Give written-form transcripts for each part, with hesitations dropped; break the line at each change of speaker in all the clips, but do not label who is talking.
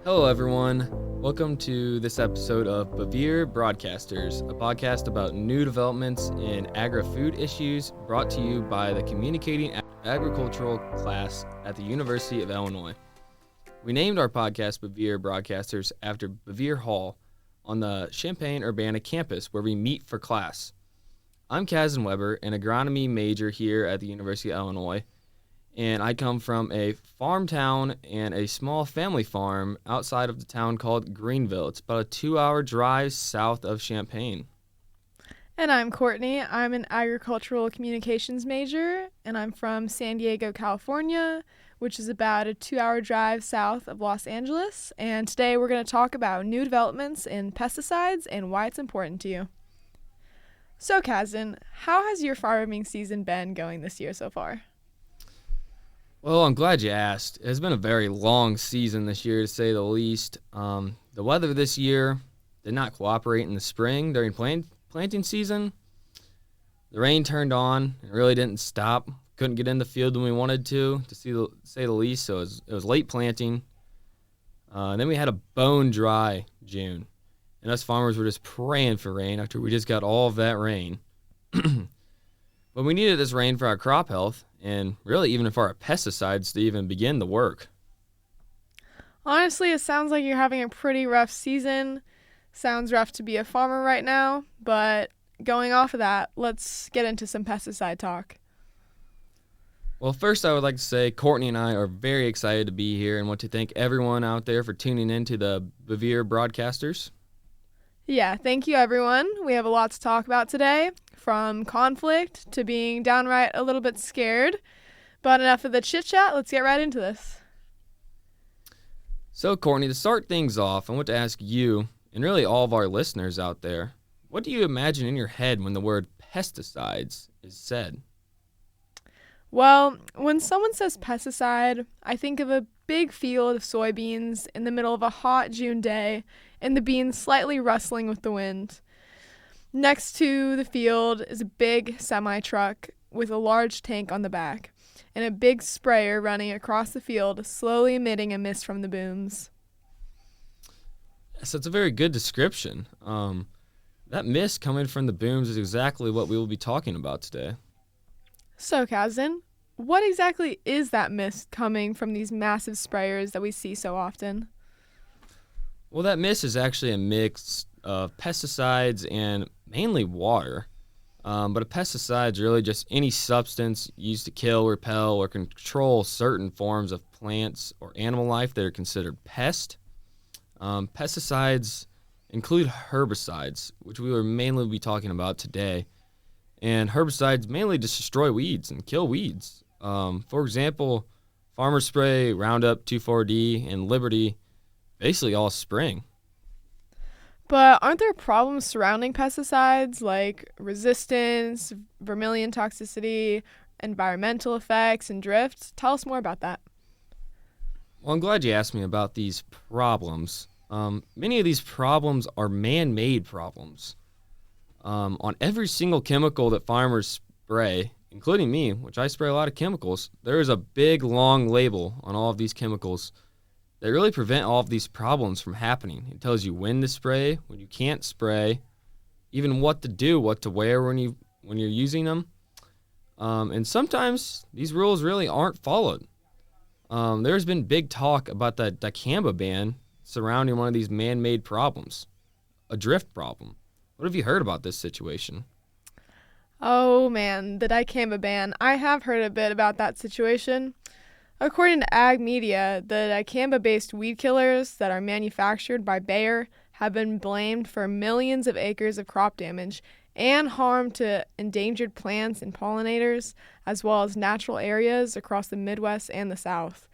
Hello, everyone. Welcome to this episode of Bevere Broadcasters, a podcast about new developments in agri-food issues brought to you by the Communicating Agricultural class at the University of Illinois. We named our podcast Bevere Broadcasters after Bevere Hall on the Champaign-Urbana campus where we meet for class. I'm Cazdin, an agronomy major here at the University of Illinois, and I come from a farm town and a small family farm outside of the town called Greenville. It's about a 2-hour drive south of Champaign.
And I'm Courtney. I'm an agricultural communications major, and I'm from San Diego, California, which is about a 2-hour drive south of Los Angeles. And today we're going to talk about new developments in pesticides and why it's important to you. So, Cazdin, how has your farming season been going this year so far?
Well, I'm glad you asked. It's been a very long season this year, to say the least. The weather this year did not cooperate in the spring during planting season. The rain turned on and really didn't stop. Couldn't get in the field when we wanted to say the least. So it was late planting. And then we had a bone dry June. And us farmers were just praying for rain after we just got all of that rain. But we needed this rain for our crop health and really even for our pesticides to even begin the work.
Honestly, it sounds like you're having a pretty rough season. Sounds rough to be a farmer right now, but going off of that, let's get into some pesticide talk.
Well, first I would like to say Courtney and I are very excited to be here and want to thank everyone out there for tuning in to the Bevere Broadcasters.
Yeah, thank you, everyone. We have a lot to talk about today, from conflict to being downright a little bit scared. But enough of the chit-chat, let's get right into this.
So, Courtney, to start things off, I want to ask you, and really all of our listeners out there, what do you imagine in your head when the word pesticides is said?
Well, when someone says pesticide, I think of a big field of soybeans in the middle of a hot June day and the beans slightly rustling with the wind. Next to the field is a big semi-truck with a large tank on the back and a big sprayer running across the field, slowly emitting a mist from the booms.
So it's a very good description. That mist coming from the booms is exactly what we will be talking about today.
So, Cazdin, what exactly is that mist coming from these massive sprayers that we see so often?
Well, that mist is actually a mix of pesticides and mainly water. But a pesticide is really just any substance used to kill, repel, or control certain forms of plants or animal life that are considered pests. Pesticides include herbicides, which we will mainly be talking about today. And herbicides mainly just destroy weeds and kill weeds. For example, farmers spray Roundup, 2,4-D, and Liberty basically all spring.
But aren't there problems surrounding pesticides like resistance, vermilion toxicity, environmental effects, and drift? Tell us more about that.
Well, I'm glad you asked me about these problems. Many of these problems are man-made problems. On every single chemical that farmers spray, including me, which I spray a lot of chemicals, there is a big, long label on all of these chemicals that really prevent all of these problems from happening. It tells you when to spray, when you can't spray, even what to do, what to wear when you're using them. And sometimes these rules really aren't followed. There's been big talk about the dicamba ban surrounding one of these man-made problems, a drift problem. What have you heard about this situation?
Oh man, the dicamba ban. I have heard a bit about that situation. According to Ag Media, the dicamba-based weed killers that are manufactured by Bayer have been blamed for millions of acres of crop damage and harm to endangered plants and pollinators, as well as natural areas across the Midwest and the South.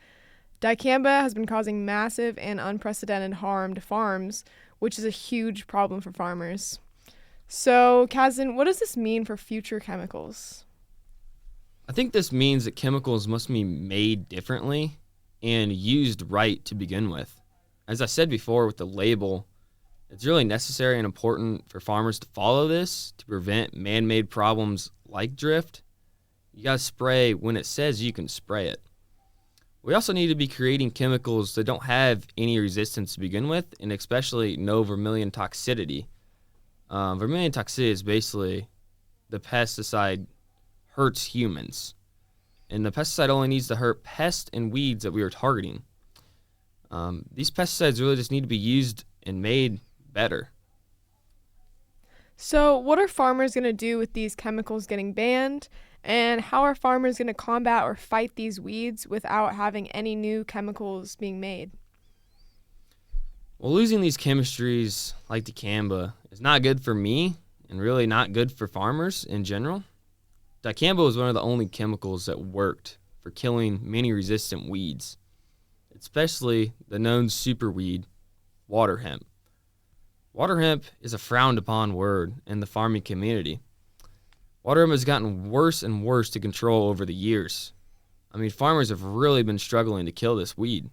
Dicamba has been causing massive and unprecedented harm to farms, which is a huge problem for farmers. So, Cazdin, what does this mean for future chemicals?
I think this means that chemicals must be made differently and used right to begin with. As I said before with the label, it's really necessary and important for farmers to follow this to prevent man-made problems like drift. You got to spray when it says you can spray it. We also need to be creating chemicals that don't have any resistance to begin with, and especially no vermilion toxicity. Vermilion toxicity is basically the pesticide hurts humans, and the pesticide only needs to hurt pests and weeds that we are targeting. These pesticides really just need to be used and made better.
So, what are farmers going to do with these chemicals getting banned? And how are farmers going to combat or fight these weeds without having any new chemicals being made?
Well, losing these chemistries like dicamba is not good for me and really not good for farmers in general. Dicamba was one of the only chemicals that worked for killing many resistant weeds, especially the known superweed, water hemp. Water hemp is a frowned upon word in the farming community. Water hemp has gotten worse and worse to control over the years. I mean, farmers have really been struggling to kill this weed.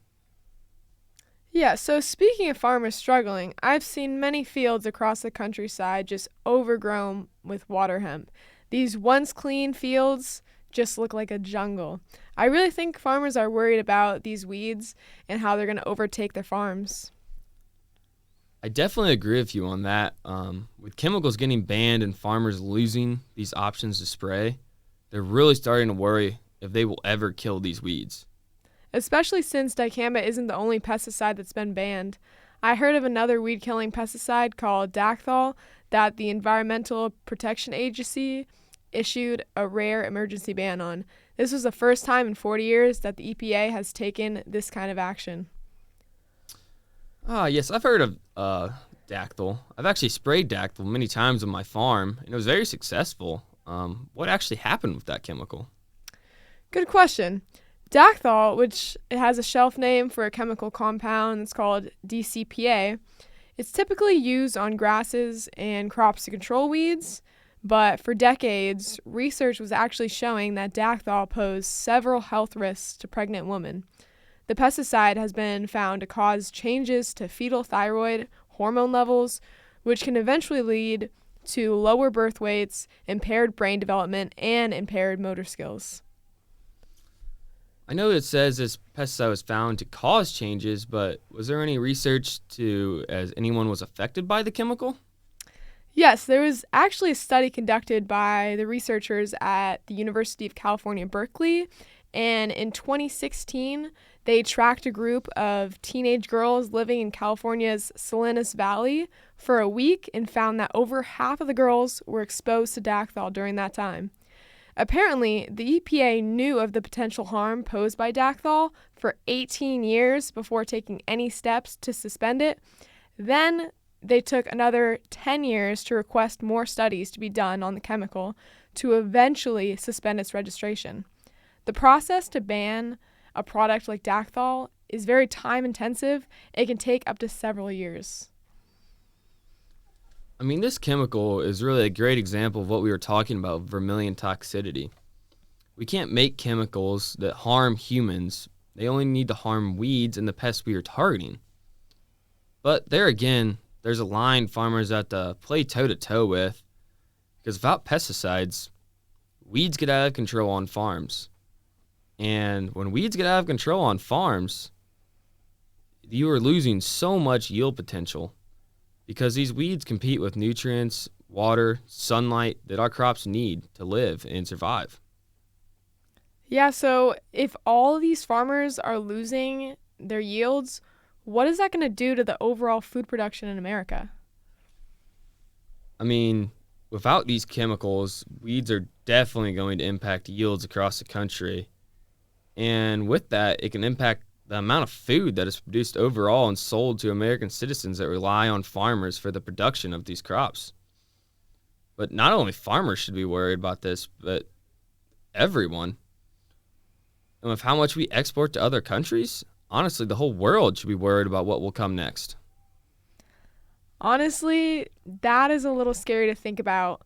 Yeah, so speaking of farmers struggling, I've seen many fields across the countryside just overgrown with water hemp. These once clean fields just look like a jungle. I really think farmers are worried about these weeds and how they're going to overtake their farms.
I definitely agree with you on that. With chemicals getting banned and farmers losing these options to spray, they're really starting to worry if they will ever kill these weeds.
Especially since dicamba isn't the only pesticide that's been banned. I heard of another weed-killing pesticide called Dacthal that the Environmental Protection Agency issued a rare emergency ban on. This was the first time in 40 years that the EPA has taken this kind of action.
Yes, I've heard of Dactyl. I've actually sprayed Dactyl many times on my farm, and it was very successful. What actually happened with that chemical?
Good question. Dacthal, which it has a shelf name for a chemical compound that's called DCPA, it's typically used on grasses and crops to control weeds, but for decades, research was actually showing that Dacthal posed several health risks to pregnant women. The pesticide has been found to cause changes to fetal thyroid hormone levels, which can eventually lead to lower birth weights, impaired brain development, and impaired motor skills.
I know it says this pesticide was found to cause changes, but was there any research as anyone was affected by the chemical?
Yes, there was actually a study conducted by the researchers at the University of California, Berkeley, and in 2016, they tracked a group of teenage girls living in California's Salinas Valley for a week and found that over half of the girls were exposed to Dacthal during that time. Apparently, the EPA knew of the potential harm posed by Dacthal for 18 years before taking any steps to suspend it. Then they took another 10 years to request more studies to be done on the chemical to eventually suspend its registration. The process to ban a product like Dacthal is very time intensive. It can take up to several years.
I mean, this chemical is really a great example of what we were talking about, vermilion toxicity. We can't make chemicals that harm humans. They only need to harm weeds and the pests we are targeting. But there again, there's a line farmers have to play toe-to-toe with, because without pesticides, weeds get out of control on farms. And when weeds get out of control on farms, you are losing so much yield potential, because these weeds compete with nutrients, water, sunlight that our crops need to live and survive.
Yeah, so if all of these farmers are losing their yields, what is that going to do to the overall food production in America?
I mean, without these chemicals, weeds are definitely going to impact yields across the country. And with that, it can impact the amount of food that is produced overall and sold to American citizens that rely on farmers for the production of these crops. But not only farmers should be worried about this, but everyone. And with how much we export to other countries, honestly, the whole world should be worried about what will come next.
Honestly, that is a little scary to think about,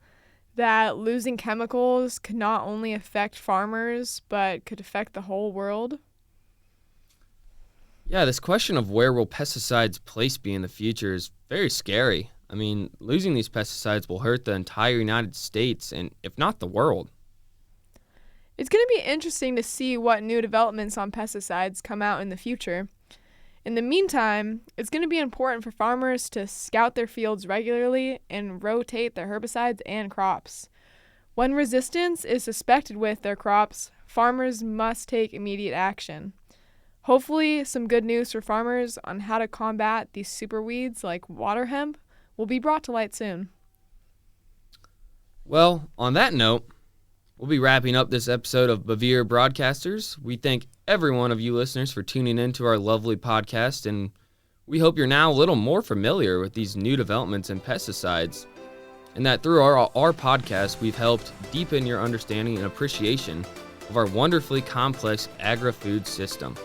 that losing chemicals could not only affect farmers, but could affect the whole world.
Yeah, this question of where will pesticides' place be in the future is very scary. I mean, losing these pesticides will hurt the entire United States and, if not the world.
It's going to be interesting to see what new developments on pesticides come out in the future. In the meantime, it's going to be important for farmers to scout their fields regularly and rotate their herbicides and crops. When resistance is suspected with their crops, farmers must take immediate action. Hopefully, some good news for farmers on how to combat these super weeds like water hemp will be brought to light soon.
Well, on that note, we'll be wrapping up this episode of Bevere Broadcasters. We thank every one of you listeners for tuning in to our lovely podcast, and we hope you're now a little more familiar with these new developments in pesticides, and that through our podcast, we've helped deepen your understanding and appreciation of our wonderfully complex agri-food system.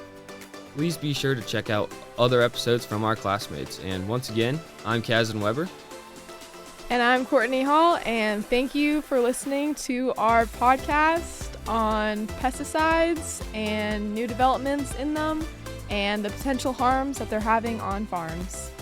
Please be sure to check out other episodes from our classmates. And once again, I'm Cazdin Weber.
And I'm Courtney Hall, and thank you for listening to our podcast on pesticides and new developments in them and the potential harms that they're having on farms.